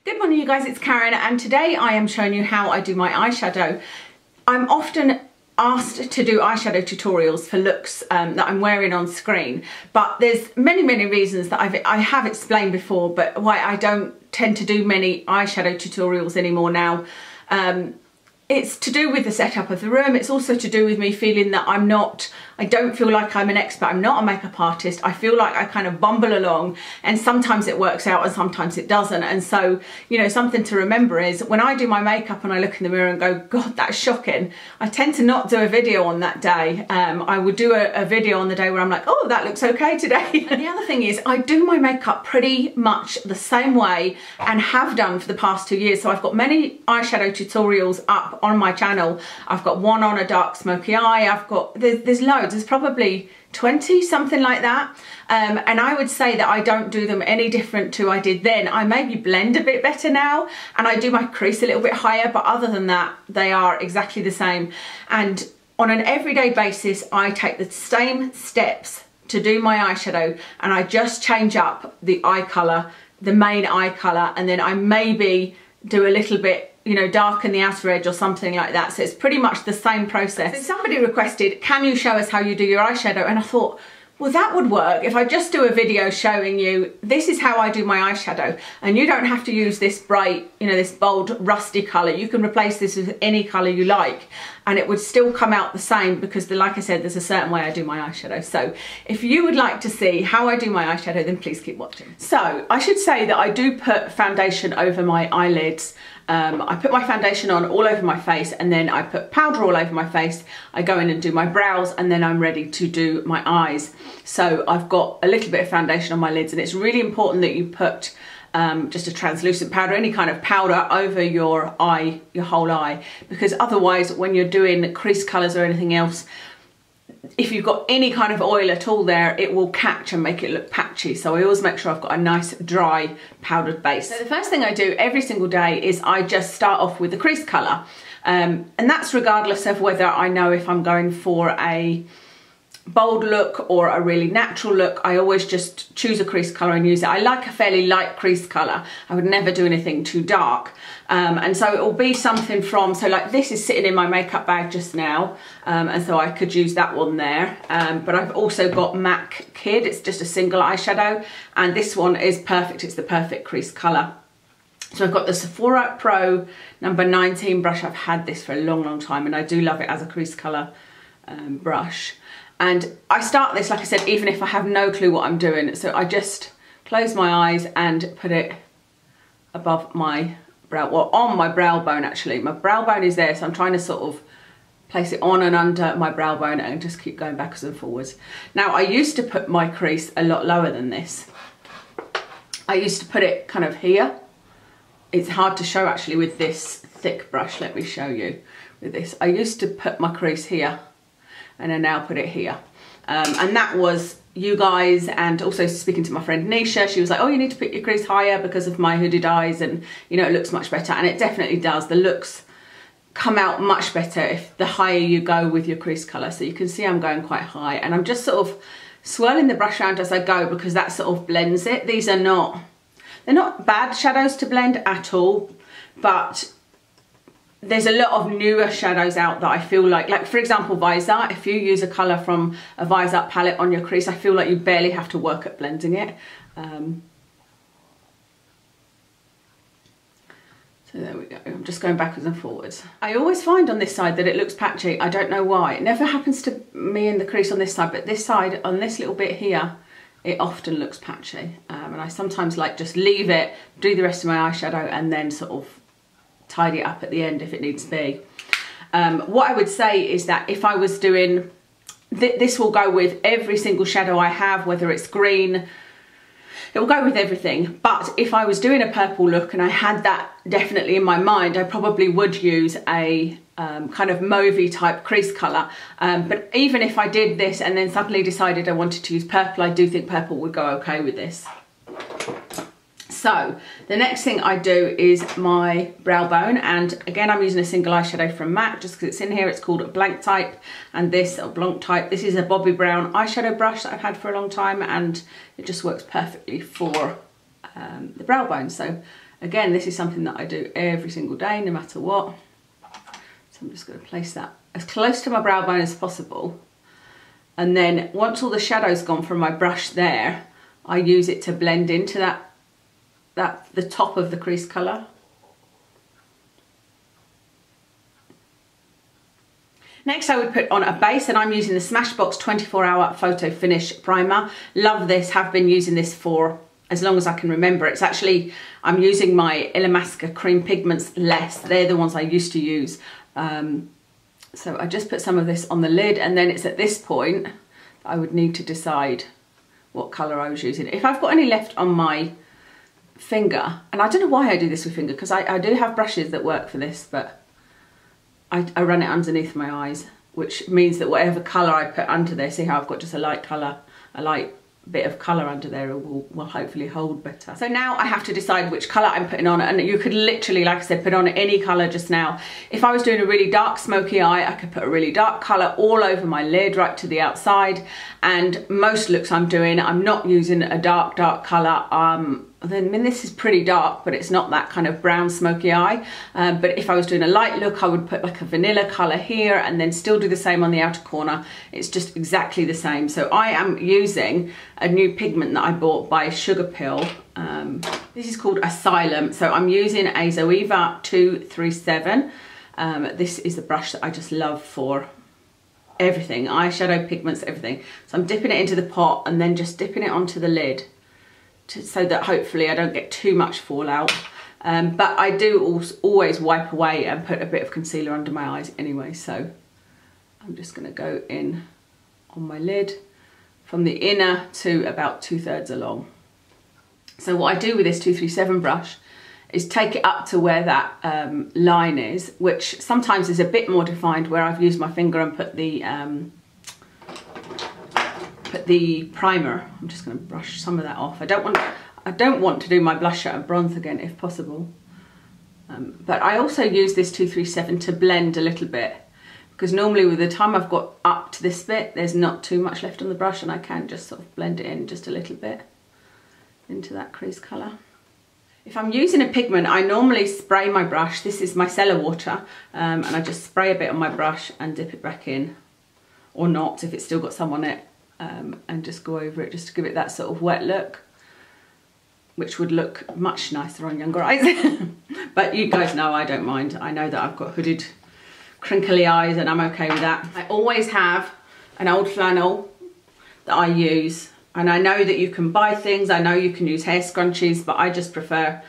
Good morning you guys, it's Karen and today I am showing you how I do my eyeshadow. I'm often asked to do eyeshadow tutorials for looks that I'm wearing on screen, but there's many reasons that I have explained before, but why I don't tend to do many eyeshadow tutorials anymore now. It's to do with the setup of the room. It's also to do with me feeling that I don't feel like I'm an expert. I'm not a makeup artist. I feel like I kind of bumble along and sometimes it works out and sometimes it doesn't. And so, you know, something to remember is when I do my makeup and I look in the mirror and go, God, that's shocking, I tend to not do a video on that day. I would do a video on the day where I'm like, oh, that looks okay today. And the other thing is I do my makeup pretty much the same way and have done for the past 2 years. So I've got many eyeshadow tutorials up on my channel. I've got one on a dark smoky eye. There's loads. There's probably 20, something like that. And I would say that I don't do them any different to I did then. I maybe blend a bit better now and I do my crease a little bit higher, but other than that, they are exactly the same. And on an everyday basis, I take the same steps to do my eyeshadow and I just change up the eye colour, the main eye colour, and then I maybe do a little bit, you know, darken the outer edge or something like that. So it's pretty much the same process. So somebody requested, can you show us how you do your eyeshadow? And I thought, well, that would work if I just do a video showing you this is how I do my eyeshadow, and you don't have to use this bright, you know, this bold rusty colour. You can replace this with any colour you like and it would still come out the same because, like I said, there's a certain way I do my eyeshadow. So if you would like to see how I do my eyeshadow, then please keep watching. So I should say that I do put foundation over my eyelids. I put my foundation on all over my face and then I put powder all over my face. I go in and do my brows and then I'm ready to do my eyes. So I've got a little bit of foundation on my lids, and it's really important that you put just a translucent powder, any kind of powder over your eye, your whole eye, because otherwise when you're doing crease colours or anything else, if you've got any kind of oil at all there, it will catch and make it look patchy. So I always make sure I've got a nice dry powdered base. So the first thing I do every single day is I just start off with the crease colour. And that's regardless of whether I know if I'm going for a bold look or a really natural look. I always just choose a crease colour and use it. I like a fairly light crease colour. I would never do anything too dark. And so it will be something from, so like this is sitting in my makeup bag just now, and so I could use that one there. But I've also got MAC Kid, it's just a single eyeshadow, and this one is perfect, it's the perfect crease colour. So I've got the Sephora Pro number 19 brush. I've had this for a long time and I do love it as a crease colour brush. And I start this, like I said, even if I have no clue what I'm doing. So I just close my eyes and put it above my brow, well, on my brow bone actually. My brow bone is there, so I'm trying to sort of place it on and under my brow bone and just keep going backwards and forwards. Now, I used to put my crease a lot lower than this. I used to put it kind of here. It's hard to show actually with this thick brush. Let me show you with this. I used to put my crease here and I now put it here. And that was you guys, and also speaking to my friend Nisha, she was like, oh, you need to put your crease higher because of my hooded eyes and, you know, it looks much better. And it definitely does. The looks come out much better if the higher you go with your crease colour. So you can see I'm going quite high and I'm just sort of swirling the brush around as I go because that sort of blends it. These are not, they're not bad shadows to blend at all, but there's a lot of newer shadows out that I feel like for example, Visor. If you use a colour from a Visor palette on your crease, I feel like you barely have to work at blending it. So there we go, I'm just going backwards and forwards. I always find on this side that it looks patchy. I don't know why. It never happens to me in the crease on this side, but this side, on this little bit here, it often looks patchy. And I sometimes like just leave it, do the rest of my eyeshadow and then sort of tidy it up at the end if it needs to be. What I would say is that if I was doing, this will go with every single shadow I have, whether it's green, it will go with everything. But if I was doing a purple look and I had that definitely in my mind, I probably would use a kind of mauvey type crease colour. But even if I did this and then suddenly decided I wanted to use purple, I do think purple would go okay with this. So the next thing I do is my brow bone, and again I'm using a single eyeshadow from MAC just because it's in here. It's called a Blanc Type, and this, or Blanc Type, this is a Bobbi Brown eyeshadow brush that I've had for a long time and it just works perfectly for the brow bone. So Again, this is something that I do every single day, no matter what. So I'm just going to place that as close to my brow bone as possible. And then once all the shadow's gone from my brush there, I use it to blend into the top of the crease colour. Next I would put on a base, and I'm using the Smashbox 24-hour Photo Finish Primer. Love this, have been using this for as long as I can remember. It's actually, I'm using my Illamasqua cream pigments less. They're the ones I used to use. So I just put some of this on the lid, and then it's at this point that I would need to decide what colour I was using. If I've got any left on my finger, and I don't know why I do this with finger, because I do have brushes that work for this, but I run it underneath my eyes, which means that whatever colour I put under there, see how I've got just a light colour, a light bit of colour under there will hopefully hold better. So now I have to decide which colour I'm putting on, and you could literally, like I said, put on any colour just now. If I was doing a really dark smoky eye, I could put a really dark colour all over my lid right to the outside, and most looks I'm doing, I'm not using a dark colour. I mean, this is pretty dark, but it's not that kind of brown smoky eye. But if I was doing a light look, I would put like a vanilla colour here and then still do the same on the outer corner. It's just exactly the same. So I am using a new pigment that I bought by Sugar Pill. This is called Asylum. So I'm using a Zoeva 237. This is the brush that I just love for everything, eyeshadow, pigments, everything. So I'm dipping it into the pot and then just dipping it onto the lid, so that hopefully I don't get too much fallout. But I do always wipe away and put a bit of concealer under my eyes anyway. So I'm just going to go in on my lid from the inner to about 2/3 along. So what I do with this 237 brush is take it up to where that line is, which sometimes is a bit more defined, where I've used my finger and put the primer. I'm just going to brush some of that off. I don't want to do my blusher and bronze again if possible. But I also use this 237 to blend a little bit, because normally with the time I've got up to this bit, there's not too much left on the brush, and I can just sort of blend it in just a little bit into that crease colour. If I'm using a pigment, I normally spray my brush. This is micellar water, and I just spray a bit on my brush and dip it back in, or not if it's still got some on it. And just go over it just to give it that sort of wet look, which would look much nicer on younger eyes. But you guys know I don't mind. I know that I've got hooded, crinkly eyes, and I'm okay with that. I always have an old flannel that I use, and I know that you can buy things, I know you can use hair scrunchies, but I just prefer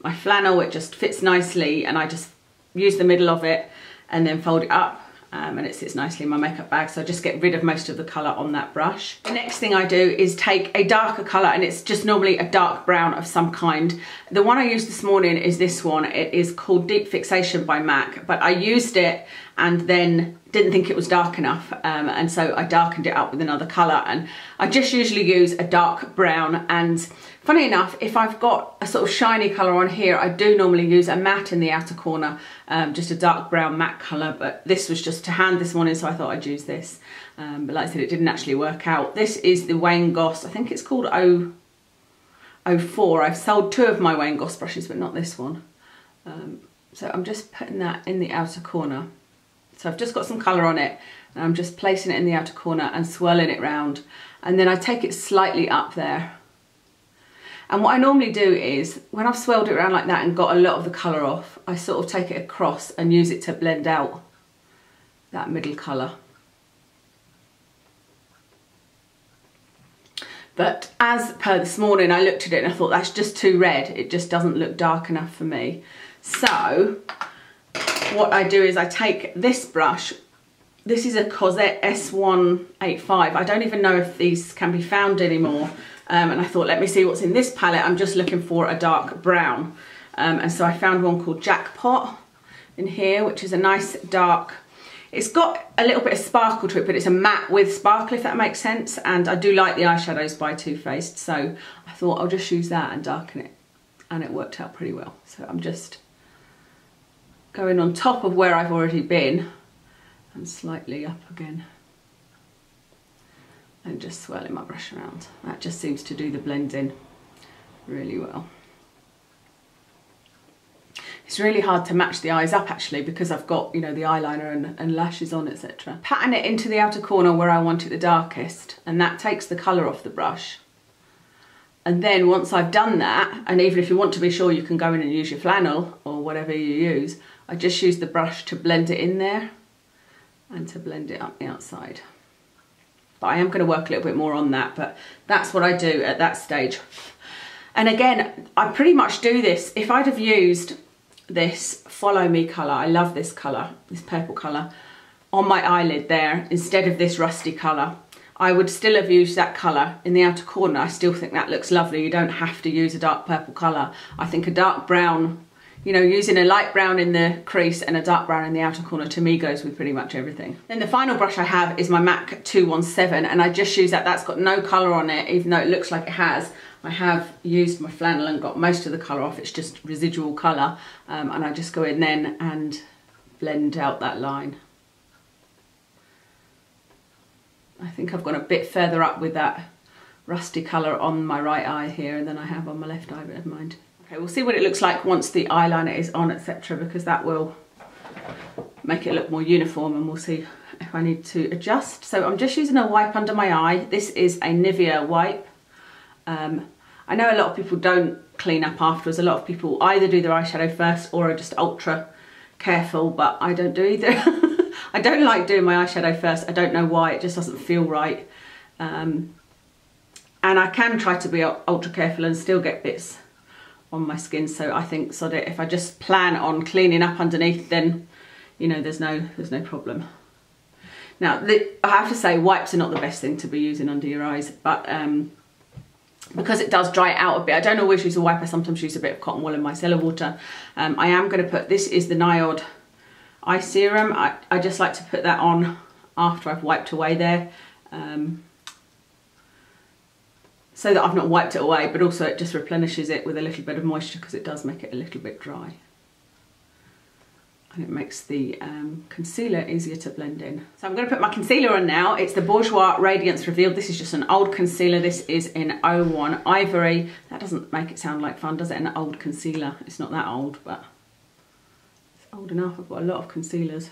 my flannel. It just fits nicely, and I just use the middle of it and then fold it up. And it sits nicely in my makeup bag, so I just get rid of most of the colour on that brush. The next thing I do is take a darker colour, and it's just normally a dark brown of some kind. The one I used this morning is this one. It is called Deep Fixation by MAC, but I used it and then didn't think it was dark enough, and so I darkened it up with another colour, and I just usually use a dark brown. And funny enough, if I've got a sort of shiny colour on here, I do normally use a matte in the outer corner, just a dark brown matte colour, but this was just to hand this morning, so I thought I'd use this. But like I said, it didn't actually work out. This is the Wayne Goss, I think it's called 004. I've sold 2 of my Wayne Goss brushes, but not this one. So I'm just putting that in the outer corner. So I've just got some colour on it, and I'm just placing it in the outer corner and swirling it round, and then I take it slightly up there. And what I normally do is, when I've swirled it around like that and got a lot of the colour off, I sort of take it across and use it to blend out that middle colour. But as per this morning, I looked at it and I thought that's just too red. It just doesn't look dark enough for me. So what I do is I take this brush. This is a Cosette S185. I don't even know if these can be found anymore. And I thought, let me see what's in this palette. I'm just looking for a dark brown. And so I found one called Jackpot in here, which is a nice dark, it's got a little bit of sparkle to it, but it's a matte with sparkle, if that makes sense. And I do like the eyeshadows by Too Faced, so I thought I'll just use that and darken it. And it worked out pretty well. So I'm just going on top of where I've already been and slightly up again. And just swirling my brush around. That just seems to do the blend in really well. It's really hard to match the eyes up actually because I've got, you know, the eyeliner and lashes on, etc. Pattern it into the outer corner where I want it the darkest, and that takes the colour off the brush. And then once I've done that, and even if you want to be sure, you can go in and use your flannel or whatever you use, I just use the brush to blend it in there and to blend it up the outside. But I am going to work a little bit more on that, but that's what I do at that stage. And again, I pretty much do this. If I'd have used this Follow Me colour, I love this colour, this purple colour, on my eyelid there, instead of this rusty colour, I would still have used that colour in the outer corner. I still think that looks lovely. You don't have to use a dark purple colour. I think a dark brown, you know, using a light brown in the crease and a dark brown in the outer corner, to me goes with pretty much everything. Then the final brush I have is my MAC 217, and I just use that. That's got no colour on it, even though it looks like it has. I have used my flannel and got most of the colour off. It's just residual colour, and I just go in then and blend out that line. I think I've gone a bit further up with that rusty colour on my right eye here than I have on my left eye, but never mind. Okay, we'll see what it looks like once the eyeliner is on, etc., because that will make it look more uniform, and we'll see if I need to adjust. So I'm just using a wipe under my eye. This is a Nivea wipe. I know a lot of people don't clean up afterwards. A lot of people either do their eyeshadow first or are just ultra careful, but I don't do either. I don't like doing my eyeshadow first. I don't know why, it just doesn't feel right. And I can try to be ultra careful and still get bits on my skin, so I think sod it. If I just plan on cleaning up underneath, then, you know, there's no problem. Now, I have to say, wipes are not the best thing to be using under your eyes, but because it does dry it out a bit, I don't always use a wipe. I sometimes use a bit of cotton wool and micellar water. I am going to put, this is the Nars eye serum. I just like to put that on after I've wiped away there, so that I've not wiped it away, but also it just replenishes it with a little bit of moisture, because it does make it a little bit dry. And it makes the concealer easier to blend in. So I'm going to put my concealer on now. It's the Bourjois Radiance Revealed. This is just an old concealer. This is in 01 Ivory. That doesn't make it sound like fun, does it? An old concealer. It's not that old, but it's old enough. I've got a lot of concealers.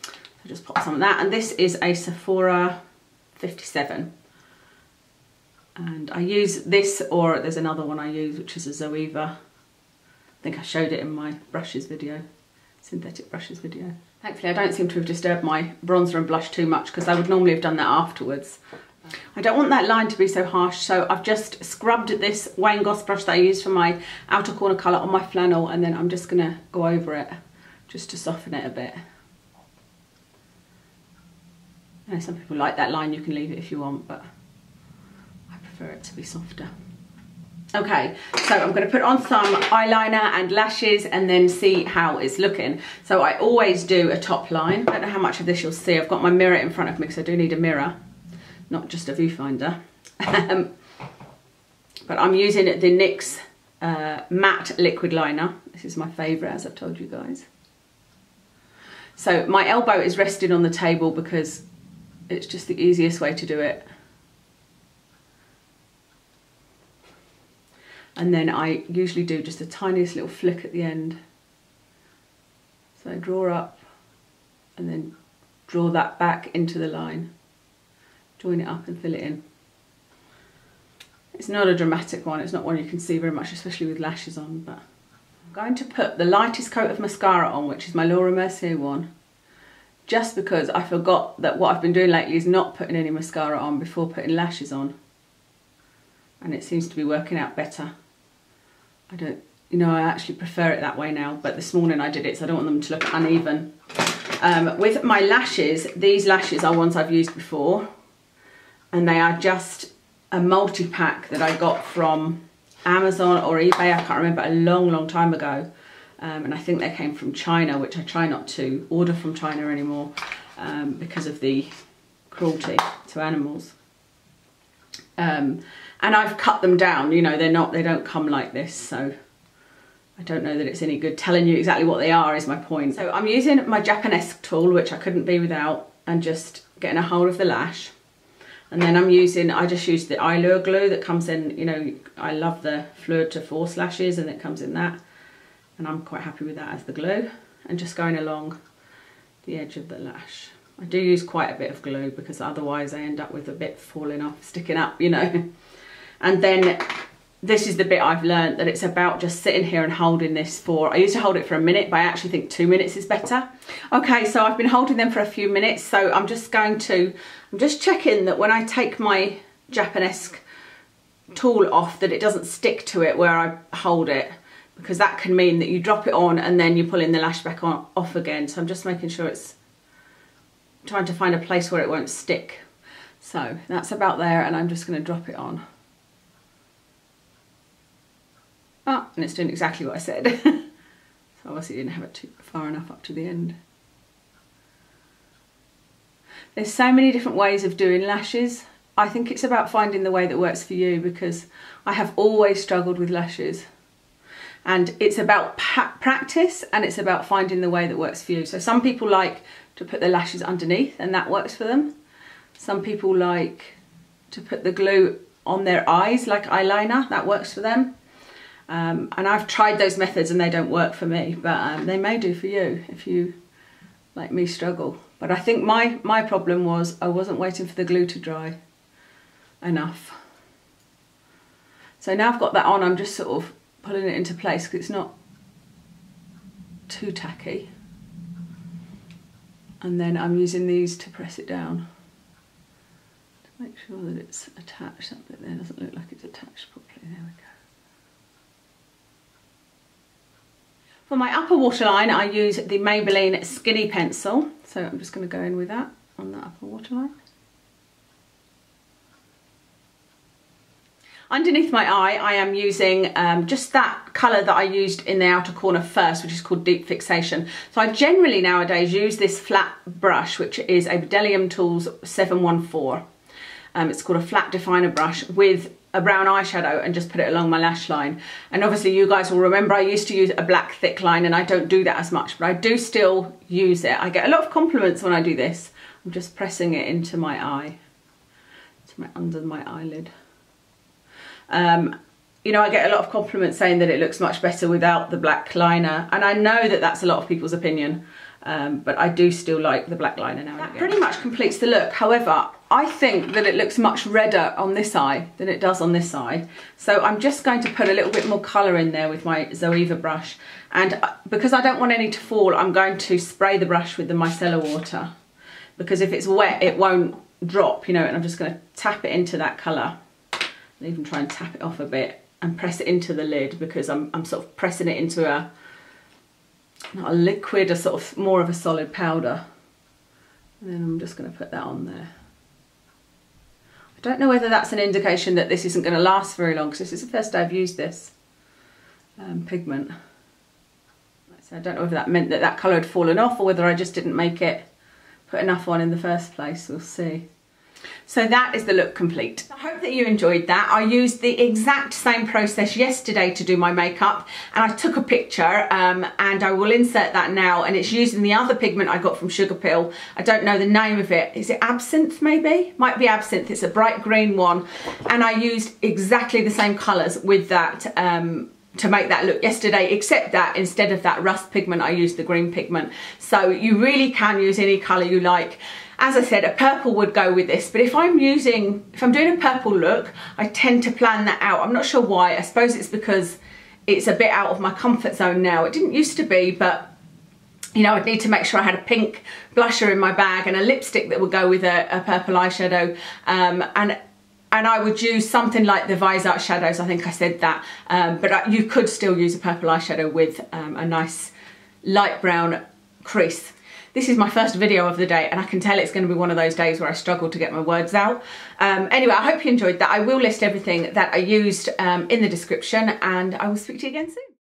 So just pop some of that. And this is a Sephora 57. And I use this, or there's another one I use, which is a Zoeva. I think I showed it in my brushes video, synthetic brushes video. Thankfully I don't seem to have disturbed my bronzer and blush too much, because I would normally have done that afterwards. I don't want that line to be so harsh, so I've just scrubbed this Wayne Goss brush that I used for my outer corner colour on my flannel, and then I'm just going to go over it just to soften it a bit. I know some people like that line, you can leave it if you want, but I prefer it to be softer. Okay, so I'm going to put on some eyeliner and lashes and then see how it's looking. So I always do a top line. I don't know how much of this you'll see. I've got my mirror in front of me, because I do need a mirror, not just a viewfinder. But I'm using the NYX Matte liquid liner. This is my favourite, as I've told you guys. So my elbow is resting on the table because it's just the easiest way to do it. And then I usually do just the tiniest little flick at the end. So I draw up and then draw that back into the line. Join it up and fill it in. It's not a dramatic one, it's not one you can see very much, especially with lashes on, but I'm going to put the lightest coat of mascara on, which is my Laura Mercier one, just because I forgot that what I've been doing lately is not putting any mascara on before putting lashes on. And it seems to be working out better. I actually prefer it that way now, but this morning I did it, so I don't want them to look uneven. With my lashes, these lashes are ones I've used before, and they are just a multi-pack that I got from Amazon or eBay, I can't remember, a long time ago. And I think they came from China, which I try not to order from China anymore because of the cruelty to animals. And I've cut them down, you know, they don't come like this, so I don't know that it's any good telling you exactly what they are, is my point. So I'm using my Japanese tool, which I couldn't be without, and just getting a hold of the lash. And then I just use the Eyelure glue that comes in, you know, I love the Fleur de Force lashes, and it comes in that. and I'm quite happy with that as the glue, and just going along the edge of the lash. I do use quite a bit of glue because otherwise I end up with a bit falling off, sticking up, you know. And then this is the bit I've learned, that it's about just sitting here and holding this for, I used to hold it for a minute, but I actually think 2 minutes is better. Okay, so I've been holding them for a few minutes, so I'm just checking that when I take my Japanesque tool off, that it doesn't stick to it where I hold it, because that can mean that you drop it on and then you're pulling the lash back on, off again. So I'm just making sure it's, trying to find a place where it won't stick. So that's about there, and I'm just going to drop it on. Oh, and it's doing exactly what I said. So obviously didn't have it too far enough up to the end. There's so many different ways of doing lashes. I think it's about finding the way that works for you, because I have always struggled with lashes. And it's about practice, and it's about finding the way that works for you. So some people like to put their lashes underneath, and that works for them. Some people like to put the glue on their eyes like eyeliner, that works for them. And I've tried those methods and they don't work for me, but they may do for you if you, like me, struggle. But I think my problem was I wasn't waiting for the glue to dry enough. So now I've got that on, I'm just sort of pulling it into place because it's not too tacky. And then I'm using these to press it down to make sure that it's attached. That bit there doesn't look like it's attached properly. There we go. For my upper waterline, I use the Maybelline Skinny Pencil. So I'm just going to go in with that on the upper waterline. Underneath my eye, I am using just that colour that I used in the outer corner first, which is called Deep Fixation. So I generally nowadays use this flat brush, which is a Bdellium Tools 714. It's called a flat definer brush with a brown eyeshadow, and just put it along my lash line. And obviously you guys will remember I used to use a black thick line, and I don't do that as much, but I do still use it. I get a lot of compliments when I do this. I'm just pressing it into my eye, under my eyelid. You know, I get a lot of compliments saying that it looks much better without the black liner, and I know that that's a lot of people's opinion, but I do still like the black liner now and again. That pretty much completes the look. However, I think that it looks much redder on this eye than it does on this eye. So I'm just going to put a little bit more colour in there with my Zoeva brush. And because I don't want any to fall, I'm going to spray the brush with the micellar water. Because if it's wet, it won't drop, you know, and I'm just going to tap it into that colour. And even try and tap it off a bit and press it into the lid, because I'm sort of pressing it into not a liquid, a sort of more of a solid powder. And then I'm just going to put that on there. I don't know whether that's an indication that this isn't going to last very long, because this is the first day I've used this pigment. So I don't know whether that meant that that colour had fallen off, or whether I just didn't put enough on in the first place. We'll see. So that is the look complete. I hope that you enjoyed that. I used the exact same process yesterday to do my makeup, and I took a picture and I will insert that now, and it's using the other pigment I got from Sugar Pill. I don't know the name of it. Is it Absinthe maybe? Might be Absinthe. It's a bright green one, and I used exactly the same colours with that to make that look yesterday, except that instead of that rust pigment I used the green pigment. So you really can use any colour you like. As I said, a purple would go with this, but if I'm doing a purple look, I tend to plan that out. I'm not sure why. I suppose it's because it's a bit out of my comfort zone now. It didn't used to be, but you know, I'd need to make sure I had a pink blusher in my bag and a lipstick that would go with a purple eyeshadow. And I would use something like the Visart shadows, I think I said that, but you could still use a purple eyeshadow with a nice light brown crease. This is my first video of the day, and I can tell it's going to be one of those days where I struggle to get my words out. Anyway, I hope you enjoyed that. I will list everything that I used in the description, and I will speak to you again soon.